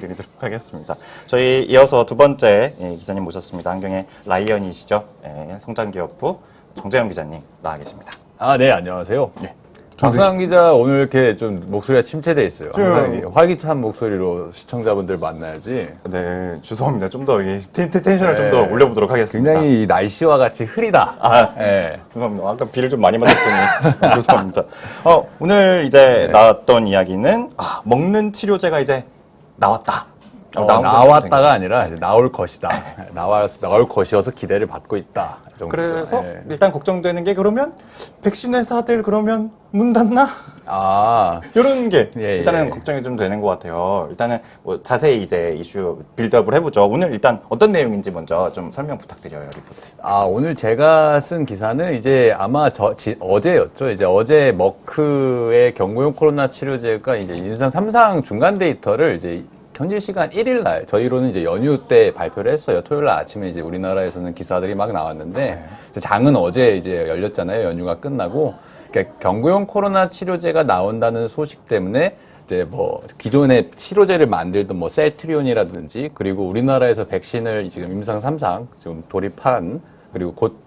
말씀드리도록 하겠습니다. 저희 이어서 두 번째 기자님 모셨습니다. 한경의 라이언이시죠? 성장기업부 정재영 기자님 나와 계십니다. 아, 네, 안녕하세요. 네. 정상 기자 오늘 이렇게 좀 목소리가 침체돼 있어요. 항상 활기찬 목소리로 시청자분들 만나야지. 네, 죄송합니다. 좀 더 텐션을 좀 더 올려보도록 하겠습니다. 굉장히 날씨와 같이 흐리다. 네. 죄송합니다. 아까 비를 좀 많이 맞았더니 죄송합니다. 오늘 이제 나왔던 이야기는 먹는 치료제가 이제 나왔다. 나왔다가 아니라 이제 나올 것이다. 나올 것이어서 기대를 받고 있다. 그래서 일단 걱정되는 게 그러면 백신 회사들 그러면 문 닫나? 이런 게 일단은 걱정이 좀 되는 것 같아요. 일단은 뭐 자세히 이제 이슈 빌드업을 해보죠. 오늘 일단 어떤 내용인지 먼저 좀 설명 부탁드려요, 리포트. 오늘 제가 쓴 기사는 이제 아마 어제였죠. 이제 어제 머크의 경구용 코로나 치료제가 이제 임상 3상 중간 데이터를 이제 현지 시간 1일 날 저희로는 이제 연휴 때 발표를 했어요. 토요일 날 아침에 이제 우리나라에서는 기사들이 막 나왔는데 장은 어제 이제 열렸잖아요. 연휴가 끝나고 그러니까 경구용 코로나 치료제가 나온다는 소식 때문에 이제 뭐 기존의 치료제를 만들던 뭐 셀트리온이라든지 그리고 우리나라에서 백신을 지금 임상 3상 지금 돌입한 그리고 곧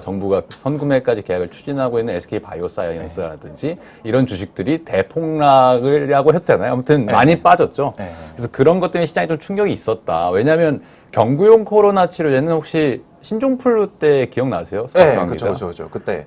정부가 선구매까지 계약을 추진하고 있는 SK 바이오사이언스라든지 이런 주식들이 대폭락이라고 해도 되나요? 아무튼 많이 빠졌죠. 그래서 그런 것 때문에 시장에 좀 충격이 있었다. 왜냐하면 경구용 코로나 치료제는 혹시 신종플루 때 기억나세요? 네, 그렇죠. 그때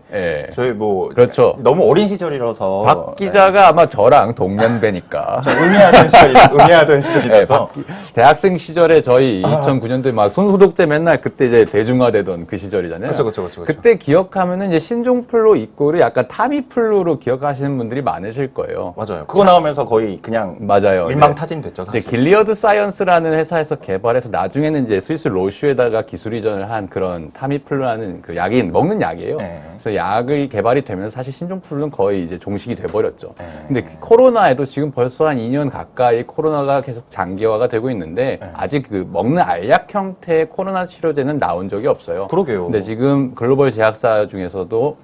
저희 뭐 그렇죠. 너무 어린 시절이라서 박 기자가 아마 저랑 동년배니까 저 음해하던 시절이라서 대학생 시절에 저희 2009년도에 막 손소독제 맨날 그때 이제 대중화되던 그 시절이잖아요. 그렇죠. 그때 기억하면은 이제 신종플루 이꼬를 약간 타미플루로 기억하시는 분들이 많으실 거예요. 맞아요. 그거 나오면서 거의 그냥 맞아요. 일망타진됐죠, 사실. 이제 길리어드 사이언스라는 회사에서 개발해서 나중에는 이제 스위스 로슈에다가 기술 이전을 한 그런 타미플루라는 그 먹는 약이에요. 그래서 약이 개발이 되면서 사실 신종플루는 거의 이제 종식이 돼버렸죠. 근데 코로나에도 지금 벌써 한 2년 가까이 코로나가 계속 장기화가 되고 있는데 아직 그 먹는 알약 형태의 코로나 치료제는 나온 적이 없어요. 그러게요. 근데 지금 글로벌 제약사 중에서도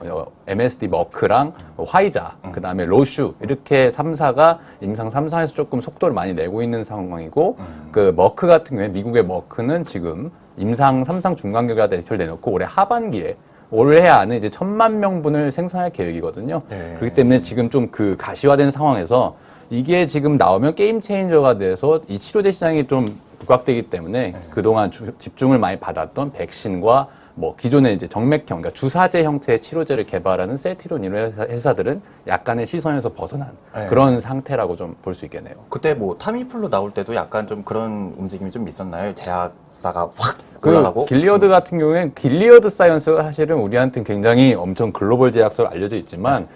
MSD 머크랑 화이자, 그 다음에 로슈 이렇게 3사가 임상 3상에서 조금 속도를 많이 내고 있는 상황이고 그 머크 같은 경우에 미국의 머크는 지금 임상 3상 중간결과 데이터를 내놓고 올해 하반기에 올해 안에 이제 1,000만 명분을 생산할 계획이거든요. 그렇기 때문에 지금 좀 그 가시화된 상황에서 이게 지금 나오면 게임 체인저가 돼서 이 치료제 시장이 좀 부각되기 때문에 그동안 집중을 많이 받았던 백신과 뭐 기존의 이제 정맥형, 그러니까 주사제 형태의 치료제를 개발하는 셀트리온 이런 회사들은 약간의 시선에서 벗어난 그런 상태라고 좀 볼 수 있겠네요. 그때 뭐 타미플루 나올 때도 약간 좀 그런 움직임이 좀 있었나요? 제약사가 확 올라가고. 길리어드 같은 경우에는 길리어드 사이언스가 사실은 우리한테는 굉장히 엄청 글로벌 제약사로 알려져 있지만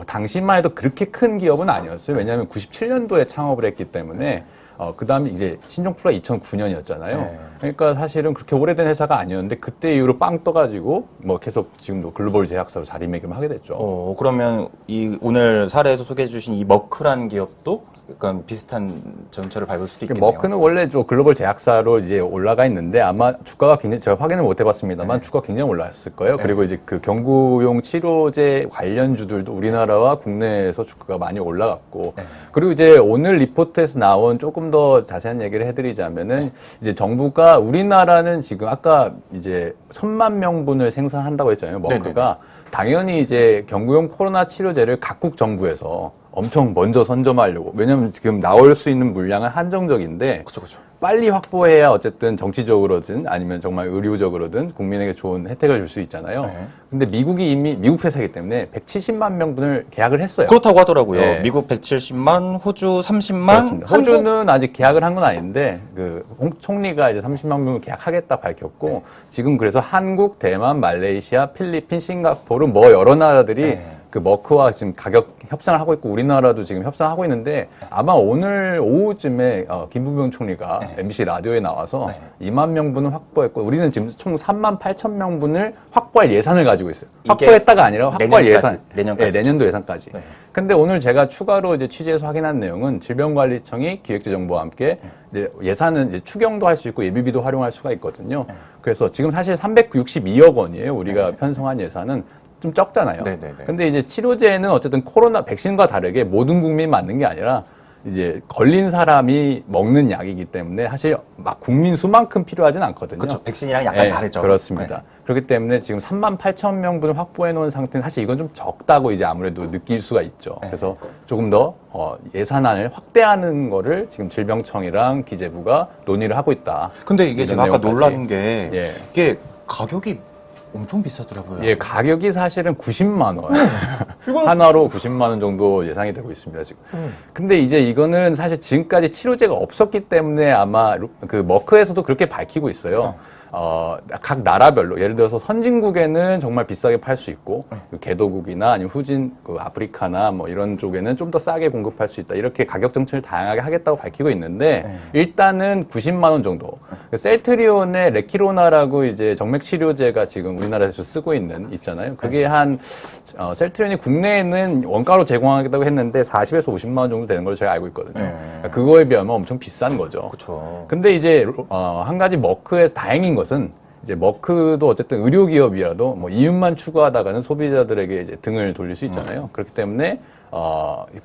당시만 해도 그렇게 큰 기업은 아니었어요. 왜냐하면 97년도에 창업을 했기 때문에 그 다음에 이제 신종플루가 2009년이었잖아요. 그러니까 사실은 그렇게 오래된 회사가 아니었는데 그때 이후로 빵 떠가지고 뭐 계속 지금도 글로벌 제약사로 자리매김하게 됐죠. 그러면 오늘 사례에서 소개해 주신 이 머크라는 기업도 약간 비슷한 전철을 밟을 수도 있겠네요. 머크는 원래 좀 글로벌 제약사로 이제 올라가 있는데 아마 주가가 굉장히 제가 확인을 못 해봤습니다만 주가가 굉장히 올랐을 거예요. 그리고 이제 그 경구용 치료제 관련주들도 우리나라와 국내에서 주가가 많이 올라갔고 그리고 이제 오늘 리포트에서 나온 조금 더 자세한 얘기를 해드리자면은 이제 정부가 우리나라는 지금 아까 이제 1,000만 명분을 생산한다고 했잖아요. 머크가 당연히 이제 경구용 코로나 치료제를 각국 정부에서 엄청 먼저 선점하려고. 왜냐면 지금 나올 수 있는 물량은 한정적인데. 그렇죠. 빨리 확보해야 어쨌든 정치적으로든 아니면 정말 의료적으로든 국민에게 좋은 혜택을 줄 수 있잖아요. 근데 미국이 이미 미국 회사이기 때문에 170만 명분을 계약을 했어요. 그렇다고 하더라고요. 미국 170만, 호주 30만. 그렇습니다. 호주는 아직 계약을 한 건 아닌데 그 홍 총리가 이제 30만 명을 계약하겠다 밝혔고 지금 그래서 한국, 대만, 말레이시아, 필리핀, 싱가포르 뭐 여러 나라들이 그 머크와 지금 가격 협상을 하고 있고 우리나라도 지금 협상하고 있는데 아마 오늘 오후쯤에 김부겸 총리가 MBC 라디오에 나와서 2만 명분을 확보했고 우리는 지금 총 3만 8천 명분을 확보할 예산을 가지고 있어요. 확보했다가 아니라 확보할 예산. 내년까지. 내년도 예산까지. 근데 오늘 제가 추가로 이제 취재해서 확인한 내용은 질병관리청이 기획재정부와 함께 이제 예산은 이제 추경도 할 수 있고 예비비도 활용할 수가 있거든요. 그래서 지금 사실 362억 원이에요. 우리가 편성한 예산은. 좀 적잖아요. 근데 이제 치료제는 어쨌든 코로나 백신과 다르게 모든 국민이 맞는 게 아니라 이제 걸린 사람이 먹는 약이기 때문에 사실 막 국민 수만큼 필요하진 않거든요. 그렇죠. 백신이랑 약간 네, 다르죠. 그렇습니다. 네. 그렇기 때문에 지금 38,000명분을 확보해 놓은 상태는 사실 이건 좀 적다고 이제 아무래도 느낄 수가 있죠. 네. 그래서 조금 더 예산안을 확대하는 거를 지금 질병청이랑 기재부가 논의를 하고 있다. 근데 이게 제가 아까 내용까지. 놀란 게 예. 이게 가격이 엄청 비싸더라고요. 예, 가격이 사실은 90만 원. 이건- 하나로 90만 원 정도 예상이 되고 있습니다, 지금. 근데 이제 이거는 사실 지금까지 치료제가 없었기 때문에 아마 그 머크에서도 그렇게 밝히고 있어요. 각 나라별로 예를 들어서 선진국에는 정말 비싸게 팔 수 있고 그 개도국이나 아니면 후진 그 아프리카나 뭐 이런 쪽에는 좀 더 싸게 공급할 수 있다 이렇게 가격 정책을 다양하게 하겠다고 밝히고 있는데 일단은 90만 원 정도 셀트리온의 레키로나라고 이제 정맥 치료제가 지금 우리나라에서 쓰고 있잖아요. 그게 한 셀트리온이 국내에는 원가로 제공하겠다고 했는데 40에서 50만 원 정도 되는 걸로 제가 알고 있거든요. 그러니까 그거에 비하면 엄청 비싼 거죠. 그렇죠. 근데 이제 한 가지 머크에서 다행인 것은 이제 머크도 어쨌든 의료기업이라도 뭐 이윤만 추구하다가는 소비자들에게 이제 등을 돌릴 수 있잖아요. 그렇기 때문에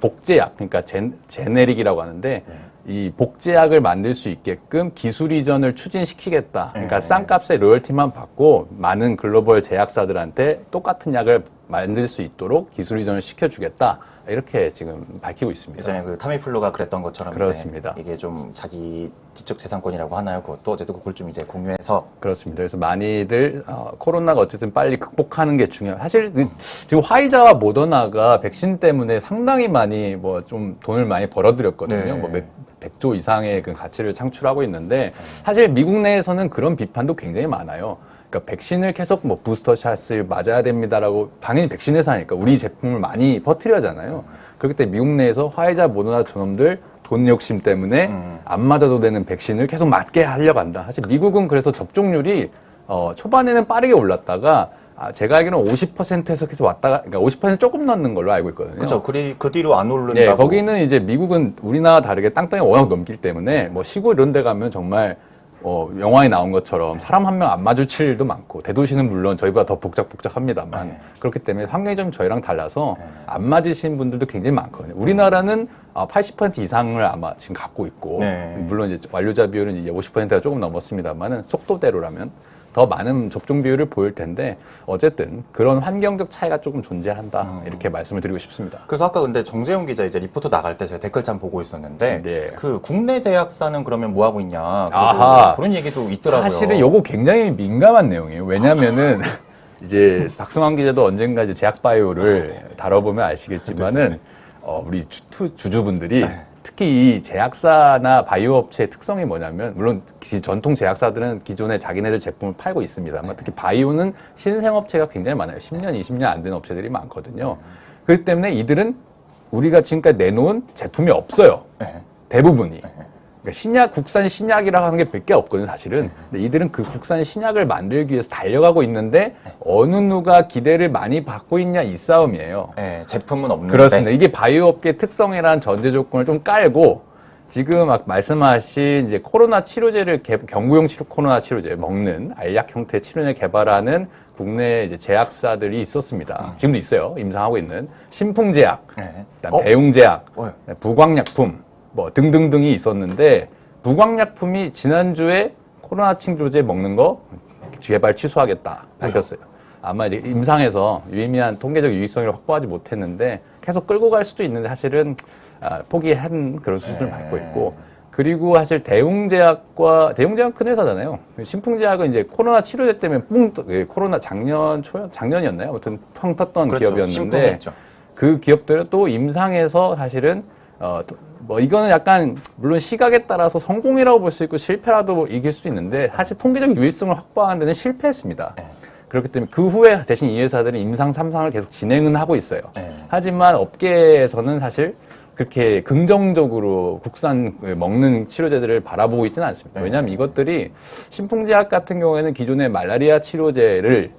복제약 그러니까 제네릭이라고 하는데 이 복제약을 만들 수 있게끔 기술 이전을 추진시키겠다. 그러니까 싼 값에 로열티만 받고 많은 글로벌 제약사들한테 똑같은 약을 만들 수 있도록 기술 이전을 시켜주겠다. 이렇게 지금 밝히고 있습니다. 예전에 그 타미플루가 그랬던 것처럼 그렇습니다. 이제 이게 좀 자기 지적 재산권이라고 하나요? 그것도 어쨌든 그걸 좀 이제 공유해서 그렇습니다. 그래서 많이들 코로나가 어쨌든 빨리 극복하는 게 중요해요. 사실 지금 화이자와 모더나가 백신 때문에 상당히 많이 뭐 좀 돈을 많이 벌어들였거든요. 네. 뭐 100조 이상의 그 가치를 창출하고 있는데 사실 미국 내에서는 그런 비판도 굉장히 많아요. 그러니까 백신을 계속 뭐 부스터샷을 맞아야 됩니다라고 당연히 백신 회사니까 우리 제품을 많이 퍼뜨려잖아요. 그렇기 때문에 미국 내에서 화이자, 모더나 저놈들 돈 욕심 때문에 안 맞아도 되는 백신을 계속 맞게 하려고 한다. 사실 미국은 그래서 접종률이 초반에는 빠르게 올랐다가 제가 알기로는 50%에서 계속 왔다가 그러니까 50% 조금 넘는 걸로 알고 있거든요. 그렇죠. 그 뒤로 안 오른다고. 네, 거기는 이제 미국은 우리나라 다르게 땅덩이 워낙 넘기 때문에 뭐 시골 이런 데 가면 정말 영화에 나온 것처럼 사람 한 명 안 마주칠 일도 많고 대도시는 물론 저희보다 더 복잡합니다만 그렇기 때문에 환경이 좀 저희랑 달라서 안 맞으신 분들도 굉장히 많거든요. 우리나라는 80% 이상을 아마 지금 갖고 있고 물론 이제 완료자 비율은 이제 50%가 조금 넘었습니다만은 속도대로라면 더 많은 접종 비율을 보일 텐데 어쨌든 그런 환경적 차이가 조금 존재한다 이렇게 말씀을 드리고 싶습니다. 그래서 아까 근데 정재훈 기자 이제 리포트 나갈 때 제가 댓글창 보고 있었는데 네. 그 국내 제약사는 그러면 뭐 하고 있냐 아하. 그런 얘기도 있더라고요. 사실은 요거 굉장히 민감한 내용이에요. 왜냐면은 이제 박승환 기자도 언젠가 이제 제약바이오를 다뤄보면 아시겠지만은 우리 주주분들이 특히 이 제약사나 바이오 업체의 특성이 뭐냐면 물론 전통 제약사들은 기존에 자기네들 제품을 팔고 있습니다만 특히 바이오는 신생업체가 굉장히 많아요. 10년, 20년 안 된 업체들이 많거든요. 그렇기 때문에 이들은 우리가 지금까지 내놓은 제품이 없어요. 대부분이. 그러니까 국산 신약이라고 하는 게 몇 개 없거든요, 사실은. 근데 이들은 그 국산 신약을 만들기 위해서 달려가고 있는데 어느 누가 기대를 많이 받고 있냐 이 싸움이에요. 네, 제품은 없는데. 그렇습니다. 이게 바이오 업계 특성이라는 전제 조건을 좀 깔고 지금 막 말씀하신 이제 코로나 치료제를 경구용 코로나 치료제 먹는 알약 형태 치료제 개발하는 국내 이제 제약사들이 있었습니다. 지금도 있어요. 임상하고 있는 신풍제약, 그다음 대웅제약, 부광약품 뭐 등등등이 있었는데 부광약품이 지난주에 코로나 치료제 먹는 거 개발 취소하겠다 밝혔어요. 아마 이제 임상에서 유의미한 통계적 유의성을 확보하지 못했는데 계속 끌고 갈 수도 있는데 사실은 포기한 그런 수준을 밟고 있고 그리고 사실 대웅제약 큰 회사잖아요. 신풍제약은 이제 코로나 치료제 때문에 코로나 작년이었나요? 아무튼 펑 떴던 그렇죠. 기업이었는데 신풍했죠. 그 기업들은 또 임상에서 사실은 뭐 이거는 약간 물론 시각에 따라서 성공이라고 볼 수 있고 실패라도 이길 수 있는데 사실 통계적 유의성을 확보하는 데는 실패했습니다. 그렇기 때문에 그 후에 대신 이 회사들은 임상 3상을 계속 진행은 하고 있어요. 하지만 업계에서는 사실 그렇게 긍정적으로 국산 먹는 치료제들을 바라보고 있지는 않습니다. 왜냐하면 이것들이 신풍제약 같은 경우에는 기존의 말라리아 치료제를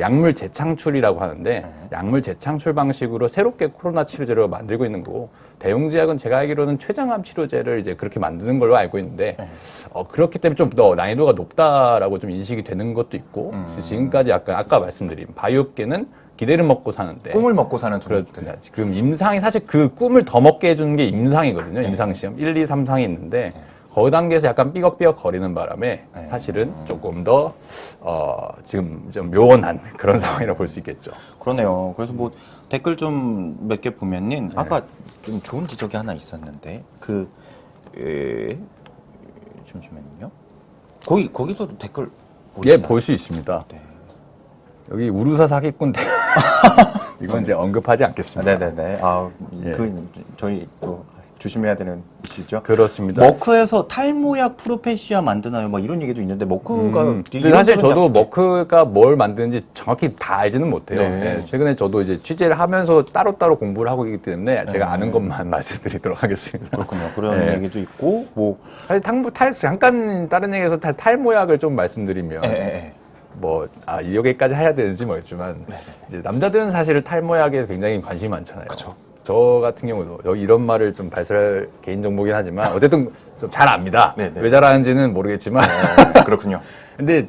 약물 재창출이라고 하는데 약물 재창출 방식으로 새롭게 코로나 치료제를 만들고 있는 거고 대웅제약은 제가 알기로는 췌장암 치료제를 이제 그렇게 만드는 걸로 알고 있는데 그렇기 때문에 좀 더 난이도가 높다라고 좀 인식이 되는 것도 있고 지금까지 약간 아까 말씀드린 바이오업계는 기대를 먹고 사는데 꿈을 먹고 사는 종목들. 그렇죠. 지금 임상이 사실 그 꿈을 더 먹게 해주는 게 임상이거든요. 임상시험 1, 2, 3 상이 있는데 그 단계에서 약간 삐걱삐걱 거리는 바람에 사실은 조금 더 지금 좀 묘원한 그런 상황이라고 볼 수 있겠죠. 그러네요. 그래서 뭐 댓글 좀 몇 개 보면은 아까 좀 좋은 지적이 하나 있었는데 잠시만요. 거기서도 댓글 볼 수 있습니다. 네. 여기 우루사 사기꾼 이건 이제 언급하지 않겠습니다. 네네네. 저희 또 조심해야 되는 이슈죠. 그렇습니다. 머크에서 탈모약 프로페시아 만드나요? 막 이런 얘기도 있는데 머크가 근데 사실 저도 머크가 뭘 만드는지 정확히 다 알지는 못해요. 네. 네, 최근에 저도 이제 취재를 하면서 따로따로 공부를 하고 있기 때문에 제가 아는 것만 말씀드리도록 하겠습니다. 그렇군요. 그런 얘기도 있고 뭐 사실 잠깐 다른 얘기에서 탈모약을 좀 말씀드리면 여기까지 해야 되는지 모르겠지만 이제 남자들은 사실 탈모약에 굉장히 관심이 많잖아요. 그렇죠. 저 같은 경우도 여기 이런 말을 좀 발설할 개인 정보긴 하지만 어쨌든 좀 잘 압니다. 네네. 왜 잘 아는지는 모르겠지만 그렇군요. 근데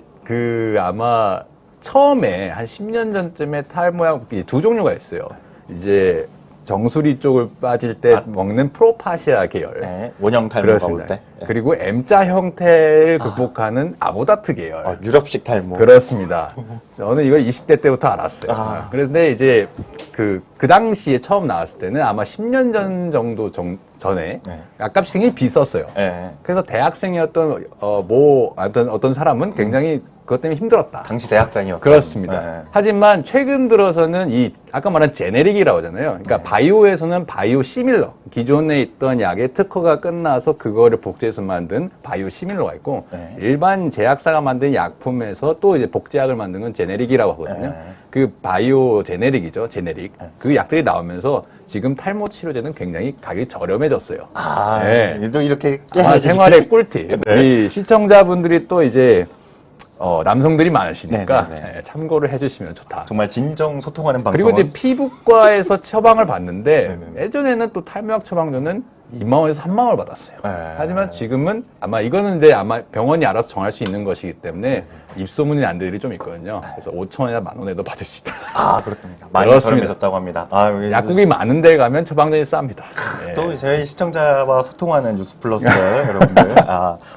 아마 처음에 한 10년 전쯤에 탈모약이 두 종류가 있어요. 이제 정수리 쪽을 빠질 때 먹는 프로파시아 계열. 네, 원형 탈모가 올 그렇습니다. 때. 그리고 M자 형태를 극복하는 아보다트 계열. 유럽식 탈모. 그렇습니다. 저는 이걸 20대 때부터 알았어요. 그런데 이제 그 당시에 처음 나왔을 때는 아마 10년 전 정도 전에 약값이 굉장히 비쌌어요. 네. 그래서 대학생이었던 어떤 사람은 굉장히 그것 때문에 힘들었다. 당시 대학생이었죠. 그렇습니다. 네. 하지만 최근 들어서는 아까 말한 제네릭이라고 하잖아요. 그러니까 바이오에서는 바이오 시밀러, 기존에 있던 약의 특허가 끝나서 그거를 복제해서 만든 바이오 시밀러가 있고 일반 제약사가 만든 약품에서 또 이제 복제약을 만든 건 제네릭이라고 하거든요. 그 바이오 제네릭이죠. 제네릭. 그 약들이 나오면서 지금 탈모 치료제는 굉장히 가격이 저렴해졌어요. 또 이렇게 생활의 꿀팁. 이 시청자분들이 또 이제 남성들이 많으시니까 참고를 해주시면 좋다. 정말 진정 소통하는 방송. 그리고 이제 피부과에서 처방을 받는데 예전에는 또 탈모약 처방전은 2만 원에서 3만 원을 받았어요. 하지만 지금은 아마 이거는 아마 병원이 알아서 정할 수 있는 것이기 때문에 입소문이 난 데들이 좀 있거든요. 그래서 5천 원이나 만 원에도 받을 수 있다. 그렇습니다. 많이 그렇습니다. 저렴해졌다고 합니다. 약국이 많은 데 가면 처방전이 쌉니다. 또 저희 시청자와 소통하는 뉴스플러스 여러분들.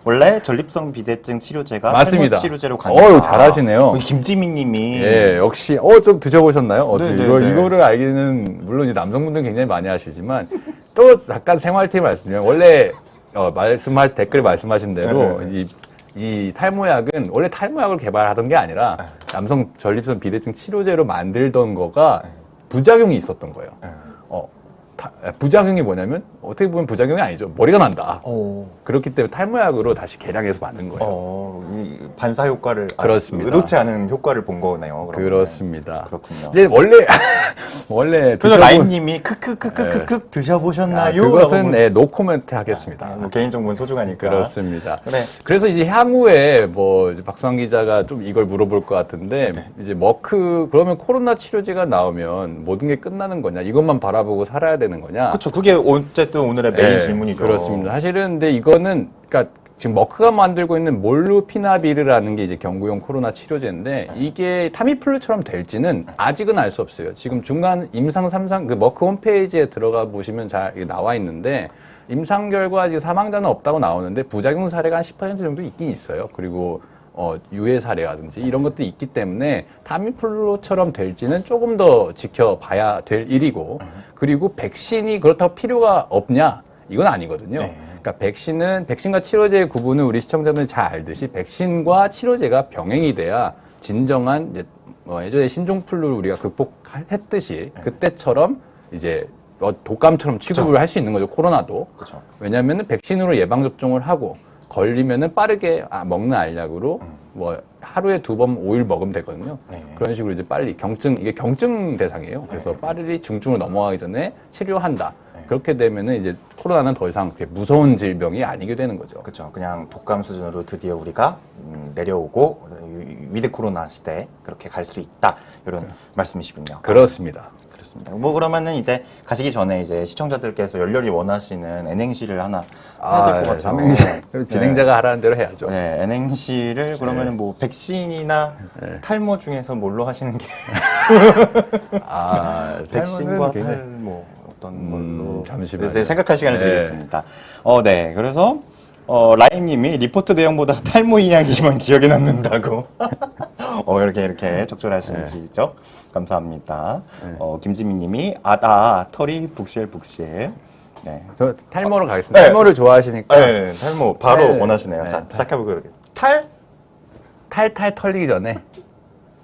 원래 전립선 비대증 치료제가 맞습니다. 탈모 치료제로 간다. 잘하시네요. 김지민님이 역시 좀 드셔보셨나요? 이거를 알기는 물론 이제 남성분들은 굉장히 많이 하시지만 또 잠깐 생활팁 말씀드리면 원래 댓글 말씀하신 대로 이 탈모약은 원래 탈모약을 개발하던 게 아니라 남성 전립선 비대증 치료제로 만들던 거가 부작용이 있었던 거예요. 부작용이 뭐냐면 어떻게 보면 부작용이 아니죠. 머리가 난다. 그렇기 때문에 탈모약으로 다시 개량해서 만든 거예요. 이 반사 효과를 그렇습니다. 의도치 않은 효과를 본 거네요. 그러면. 그렇습니다. 그렇군요. 이제 원래 그래서 라임님이 크크크크크크 드셔보셨나요? 그것은 노 코멘트 하겠습니다. 개인정보는 소중하니까. 그렇습니다. 그래서 이제 향후에 박수환 기자가 좀 이걸 물어볼 것 같은데 이제 그러면 코로나 치료제가 나오면 모든 게 끝나는 거냐? 이것만 바라보고 살아야 되는 거냐? 그렇죠. 그게 어쨌든 오늘의 메인 질문이죠. 그렇습니다. 사실은 근데 이거는 그러니까 지금 머크가 만들고 있는 몰루피나비르라는 게 이제 경구용 코로나 치료제인데 이게 타미플루처럼 될지는 아직은 알 수 없어요. 지금 중간 임상 3상 그 머크 홈페이지에 들어가 보시면 잘 나와 있는데 임상 결과 지금 사망자는 없다고 나오는데 부작용 사례가 한 10% 정도 있긴 있어요. 그리고 유해 사례라든지 이런 것들이 있기 때문에 타미플루처럼 될지는 조금 더 지켜봐야 될 일이고 그리고 백신이 그렇다고 필요가 없냐? 이건 아니거든요. 그러니까 백신과 치료제의 구분은 우리 시청자분들이 잘 알듯이 백신과 치료제가 병행이 돼야 진정한 예전에 신종플루를 우리가 극복했듯이 그때처럼 이제 독감처럼 취급을 할 수 있는 거죠. 코로나도. 그렇죠. 왜냐하면 백신으로 예방 접종을 하고 걸리면은 빠르게 먹는 알약으로 하루에 2번 5일 먹으면 되거든요. 그런 식으로 이제 빨리 이게 경증 대상이에요. 그래서 빠르게 중증으로 넘어가기 전에 치료한다. 그렇게 되면은 이제 코로나는 더 이상 그렇게 무서운 질병이 아니게 되는 거죠. 그렇죠. 그냥 독감 수준으로 드디어 우리가 내려오고 위드 코로나 시대 그렇게 갈 수 있다 이런 말씀이시군요. 그렇습니다. 그렇습니다. 뭐 그러면은 이제 가시기 전에 이제 시청자들께서 열렬히 원하시는 N행시를 하나 해야 될 것 같아요. 삼행시. 진행자가 하라는 대로 해야죠. 네, N행시를 그러면은 뭐 백신이나 탈모 중에서 뭘로 하시는 게 백신과 탈모 어떤 걸로 잠시만요. 네, 생각할 시간을 네. 드리겠습니다. 네, 그래서 라임님이 리포트 내용보다 탈모 이야기만 기억에 남는다고 이렇게 적절하신 지적 감사합니다. 김지민님이 아다 털이 북실북실. 네. 저 탈모로 가겠습니다. 네. 탈모를 좋아하시니까 네, 탈모 바로 탈. 원하시네요. 네, 자, 탈. 시작해보도록 탈? 탈탈 털리기 전에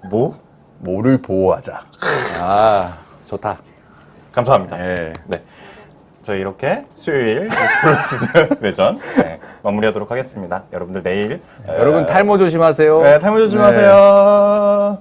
뭐? 모를 보호하자. 좋다. 감사합니다. 네. 네. 저희 이렇게 수요일 플러스 외전 마무리하도록 하겠습니다. 여러분들 내일 여러분 탈모 조심하세요. 탈모 조심하세요.